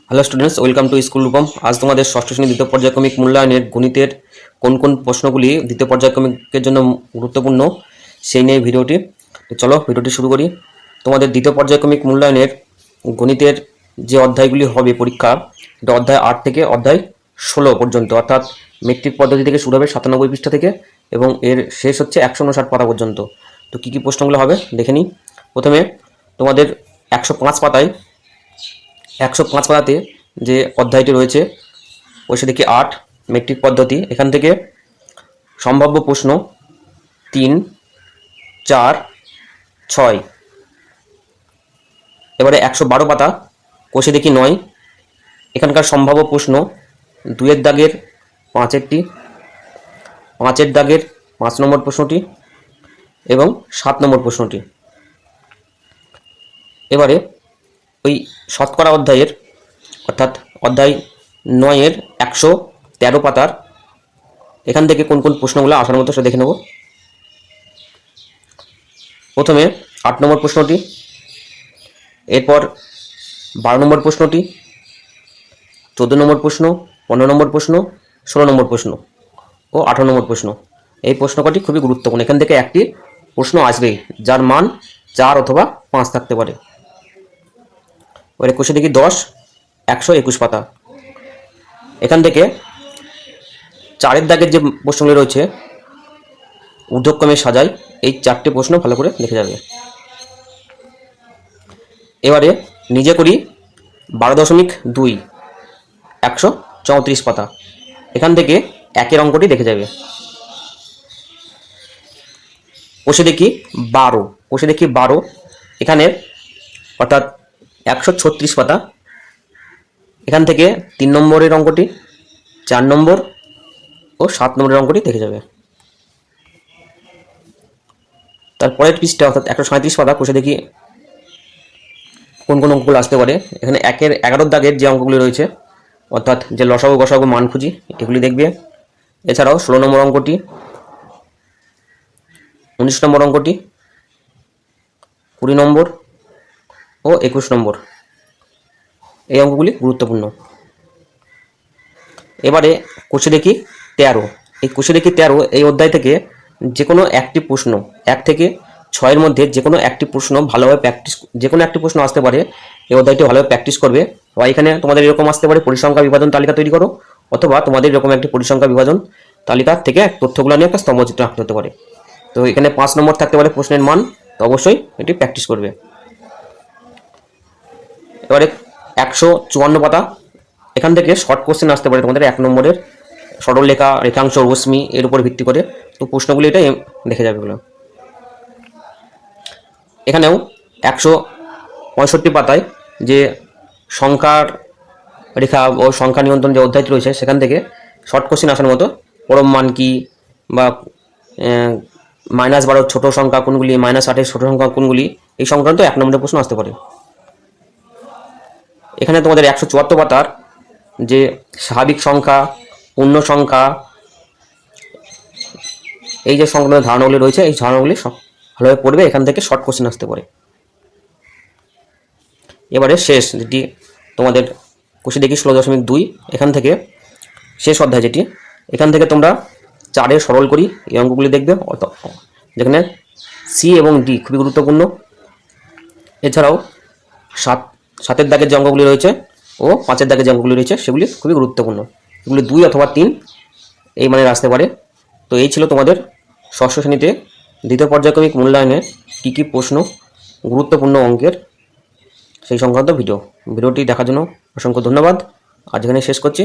Hello students, welcome to school Rupam. আজ তোমাদের ষষ্ঠ শ্রেণী দ্বিতীয় পর্যায়ক্রমিক মূল্যায়নের গণিতের কোন কোন প্রশ্নগুলি দ্বিতীয় পর্যায়ক্রমিকের জন্য গুরুত্বপূর্ণ সেই নিয়ে ভিডিওটি। তো চলো ভিডিওটি শুরু করি। তোমাদের দ্বিতীয় পর্যায়ক্রমিক মূল্যায়নের গণিতের যে অধ্যায়গুলি হবে পরীক্ষা, এটা অধ্যায় 8 থেকে অধ্যায় 16 পর্যন্ত, অর্থাৎ মেট্রিক পদ্ধতি থেকে শুরু হবে 97 পৃষ্ঠা থেকে এবং এর শেষ হচ্ছে 159 পাতা পর্যন্ত। তো কী কী প্রশ্নগুলো হবে দেখে নিই। প্রথমে তোমাদের 105 পাতাতে যে অধ্যায়টি রয়েছে ওই দেখি 8 মেট্রিক পদ্ধতি, এখান থেকে সম্ভাব্য প্রশ্ন 3, 4, 6। এবারে 112 পাতা কোষে দেখি 9, এখানকার সম্ভাব্য প্রশ্ন 2-এর দাগের 5-এরটি, 5-এর দাগের 5 নম্বর প্রশ্নটি এবং 7 নম্বর প্রশ্নটি। এবারে ওই শতকরা অধ্যায়ের অর্থাৎ অধ্যায় 9-এর 113 পাতার এখান থেকে কোন কোন প্রশ্নগুলো আসার মতো সেটা দেখে নেব। প্রথমে 8 নম্বর প্রশ্নটি, এরপর 12 নম্বর প্রশ্নটি, 14 নম্বর প্রশ্ন, 15 নম্বর প্রশ্ন, 16 নম্বর প্রশ্ন ও 18 নম্বর প্রশ্ন। এই প্রশ্ন কটি খুবই গুরুত্বপূর্ণ। এখান থেকে একটি প্রশ্ন আসবেই যার মান 4 অথবা 5 থাকতে পারে। এবারে কোষে দেখি 10, 121 পাতা, এখান থেকে 4-এর দাগের যে প্রশ্নগুলি রয়েছে ঊর্ধ্বক্রমে সাজাই, এই 4টি প্রশ্ন ভালো করে দেখে যাবে। এবারে নিজে করি 12.2, 134 পাতা, এখান থেকে একের অঙ্কটি দেখে যাবে। কোষে দেখি 12, এখানের অর্থাৎ 136 পাতা, এখান থেকে 3 নম্বরের অঙ্কটি, 4 নম্বর ও 7 নম্বরের অঙ্কটি দেখে যাবে। তারপরের পৃষ্ঠা অর্থাৎ 137 পাতা, কোষে দেখি কোন কোন অঙ্কগুলো আসতে পারে। এখানে 11 দাগের যে অঙ্কগুলি রয়েছে অর্থাৎ যে লসাগু গসাগু মান খুঁজি এগুলি দেখবে। এছাড়াও 16 নম্বর অঙ্কটি, 19 নম্বর অঙ্কটি, 20 নম্বর ও 21 নম্বর, এই অঙ্কগুলি গুরুত্বপূর্ণ। এবারে কোষে দেখি 13, এই কোষে দেখি 13 এই অধ্যায় থেকে যে কোনো একটি প্রশ্ন 1 থেকে 6-এর মধ্যে যে কোনো একটি প্রশ্ন ভালোভাবে যে কোনো একটি প্রশ্ন আসতে পারে। এই অধ্যায়টি ভালোভাবে প্র্যাকটিস করবে। বা এখানে তোমাদের এরকম আসতে পারে পরিসংখ্যা বিভাজন তালিকা তৈরি করো, অথবা তোমাদের এরকম একটি পরিসংখ্যা বিভাজন তালিকা থেকে তথ্যগুলো নিয়ে একটা স্তম্ভচিত্র আঁকতে হতে পারে। তো এখানে 5 নম্বর থাকতে পারে প্রশ্নের মান, তো অবশ্যই এটি প্র্যাকটিস করবে। এবারে 154 পাতা, এখান থেকে শর্ট কোশ্চেন আসতে পারে তোমাদের 1 নম্বরের সরলরেখা, রেখাংশ, রশ্মি এর উপর ভিত্তি করে। তো প্রশ্নগুলি এটা দেখে যাবে বলে। এখানেও 165 পাতায় যে সংখ্যার রেখা ও সংখ্যা নিয়ন্ত্রণ যে অধ্যায়টি রয়েছে সেখান থেকে শর্ট কোশ্চেন আসার মতো পরম মান কি, বা -12 ছোট সংখ্যা কোনগুলি, -8 ছোট সংখ্যা কোনগুলি, এই সংক্রান্ত 1 নম্বরের প্রশ্ন আসতে পারে। এখানে তোমাদের 174 পাতার যে স্বাভাবিক সংখ্যা, পূর্ণ সংখ্যা, এই যে সংক্রান্ত ধারণাগুলি রয়েছে এই ধারণাগুলি ভালোভাবে পড়বে, এখান থেকে শর্ট কোশ্চেন আসতে পারে। এবারে শেষ যেটি তোমাদের কোষে দেখি 16.2, এখান থেকে শেষ অধ্যায় যেটি, এখান থেকে তোমরা 4-এর সরল করি এই অঙ্কগুলি দেখবে, যেখানে সি এবং ডি খুবই গুরুত্বপূর্ণ। এছাড়াও 7-এর দাগের যে অঙ্কগুলি রয়েছে ও 5-এর দাগের যে অঙ্কগুলি রয়েছে সেগুলি খুবই গুরুত্বপূর্ণ। এগুলি 2 অথবা 3 এই মানের আসতে পারে। তো এই ছিল তোমাদের ষষ্ঠ শ্রেণীতে দ্বিতীয় পর্যায়ক্রমিক মূল্যায়নের কী কী প্রশ্ন, গুরুত্বপূর্ণ অঙ্কের সেই সংক্রান্ত ভিডিওটি দেখার জন্য অসংখ্য ধন্যবাদ। আজ এখানে শেষ করছি।